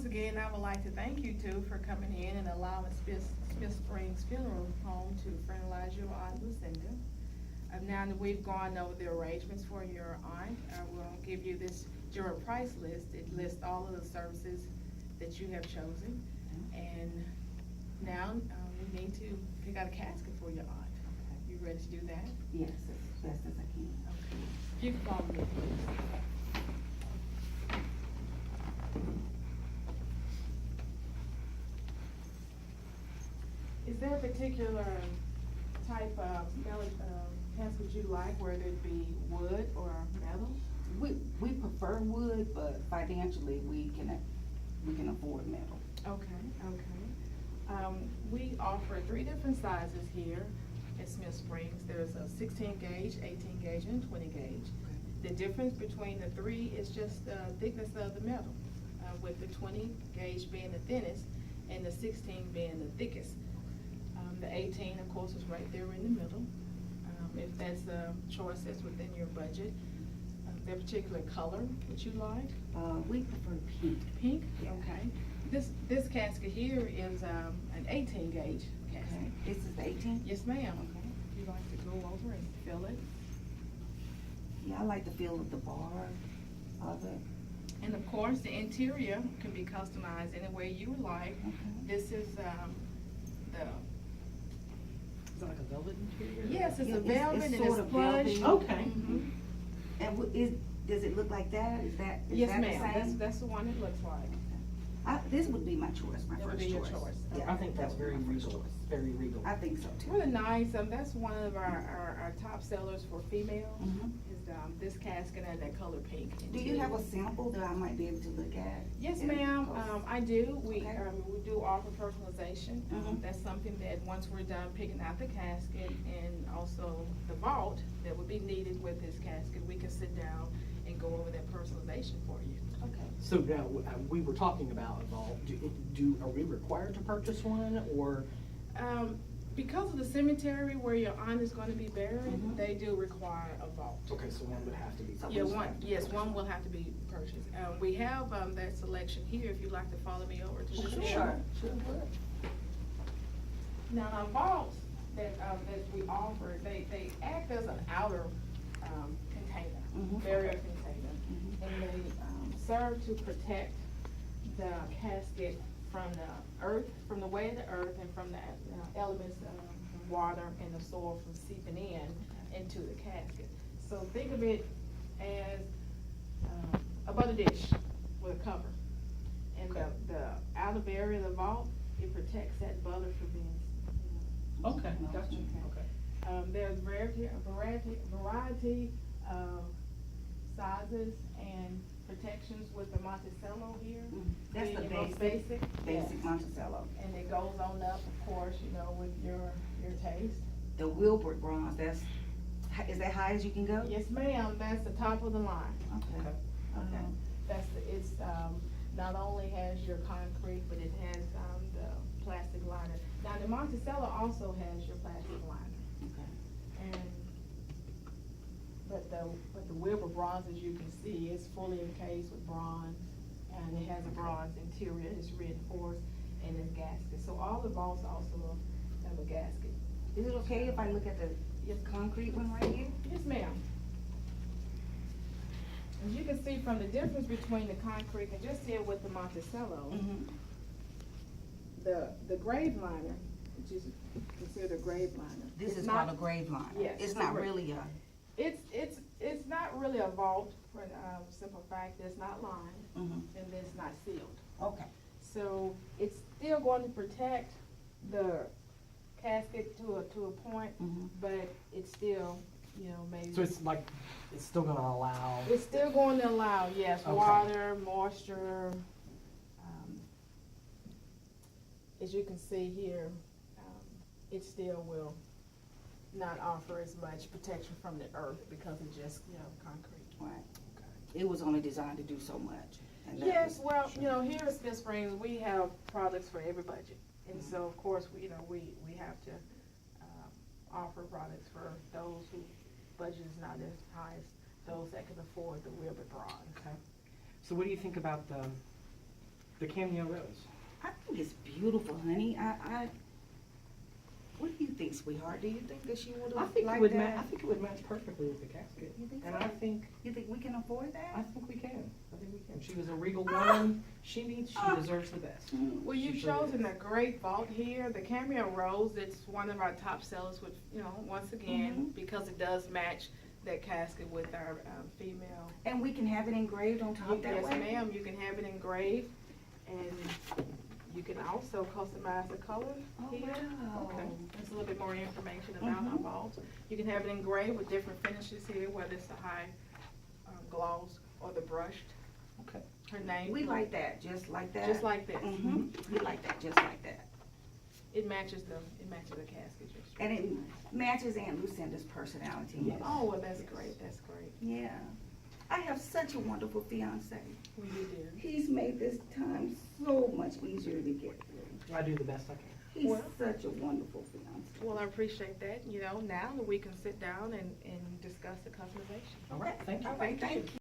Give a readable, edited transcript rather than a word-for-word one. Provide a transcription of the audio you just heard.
once again, I would like to thank you two for coming in and allowing Smith Springs Funeral Home to fertilize your aunt Lucinda. Now that we've gone over the arrangements for your aunt, I will give you this your price list. It lists all of the services that you have chosen. And now we need to pick out a casket for your aunt. You ready to do that? Yes, as best as I can. Okay. If you can follow me, please. Is there a particular type of casket you like, whether it be wood or metal? We prefer wood, but financially we can afford metal. Okay. We offer 3 different sizes here at Smith Springs. There's a 16 gauge, 18 gauge, and 20 gauge. The difference between the 3 is just the thickness of the metal, with the 20 gauge being the thinnest and the 16 being the thickest. The 18, of course, is right there in the middle. If that's a choice that's within your budget. Their particular color that you like? We prefer pink. Pink? Yeah. Okay. This casket here is an 18 gauge casket. Okay. This is the 18? Yes, ma'am. Okay. If you'd like to go over and fill it. Yeah, I like the feel of the bar of it. And of course, the interior can be customized any way you would like. Okay. This is the Is it like a velvet interior? yes, it's Yeah, a velvet it's and sort it's of plush. velvety. Okay. Mhm. And does it look like that? Is Yes, that the ma'am. same? That's the one it looks like. This would be my choice, my That would first be your choice. choice. Yeah, I think that's that would very be my first regal, choice. very regal. I think so too. Really nice. That's one of our top sellers for females. Mhm. Is this casket and that color pink. Do you have a sample that I might be able to look at? Yes, And ma'am. post? I do. We Okay. we do offer personalization. Mhm. That's something that once we're done picking out the casket and also the vault that would be needed with this casket, we can sit down and go over that personalization for you. Okay. So now, we were talking about a vault. Are we required to purchase one, or? Because of the cemetery where your aunt is going to be buried, Mhm. they do require a vault. Okay, so one would have to be. Yeah, purchased. one will have to be purchased. We have that selection here, if you'd like to follow me over to this Sure. area. Sure. Now, our vaults that we offer, they act as an outer container, Mhm. burial container. Mhm. And they serve to protect the casket from the earth, from the weight of the earth and from the elements of water and the soil from seeping into the casket. So think of it as a butter dish with a cover. And the outer barrier of the vault, it protects that butter from being, Okay, gotcha, Okay. okay. there's variety of sizes and protections with the Monticello here. That's the being your most basic Yes. Monticello. And it goes on up, of course, with your taste. The Wilbur bronze, is that high as you can go? Yes, ma'am, that's the top of the line. Okay. Okay. It's not only has your concrete, but it has the plastic liner. Now, the Monticello also has your plastic liner. Okay. And, but the Wilbur bronze, as you can see, is fully encased with bronze, and it has a bronze interior, it's reinforced, and it's gasket. So all the vaults also have a gasket. Is it okay if I look at the concrete one right here? Yes, ma'am. As you can see from the difference between the concrete and just here with the Monticello, Mm-hmm. the grave liner, which is considered a grave liner. This it's is not- called a grave liner. Yes, It's it's not a gra- really a, It's not really a vault for the simple fact that it's not lined mhm. and it's not sealed. Okay. So it's still going to protect the casket to a point, Mhm. but it's still, maybe. So it's like, it's still gonna allow, It's still going to allow, yes, Okay. water, moisture. As you can see here, it still will not offer as much protection from the earth because it's just, concrete. Right. It was only designed to do so much. and that Yes, was- well, here at Smith Springs, we have products for every budget. And so, of course, we have to offer products for those whose budget is not as high as those that can afford the Wilbur bronze. okay. So what do you think about the cameo rose. I think it's beautiful, honey. What do you think, sweetheart? Do you think that she would I have think it liked would that? I think it would match perfectly with the casket. You think And so? I think we can afford that? I think we can. I think we can. She was a regal woman. She deserves the best. Mm. Well, you've She truly chosen is. a great vault here. The Cameo Rose, it's one of our top sellers with, once again, Mhm. because it does match that casket with our female. And we can have it engraved on top that Yes, way? ma'am, you can have it engraved, and you can also customize the color Oh, here. wow. Okay. There's a little bit more information about our Mhm. vault. You can have it engraved with different finishes here, whether it's the high gloss or the brushed. Okay. Her name. We like that, just like that? Just like this. hmm We like that, just like that. It matches the casket. just right. And it matches Aunt Lucinda's personality. Yes. Oh, well, that's great, that's great. Yeah. I have such a wonderful fiance. Well, you do. He's made this time so much easier to get through. I do the best I can. He's Well- such a wonderful fiance. Well, I appreciate that, now that we can sit down and discuss the customization. All right, thank you. All right, thank you.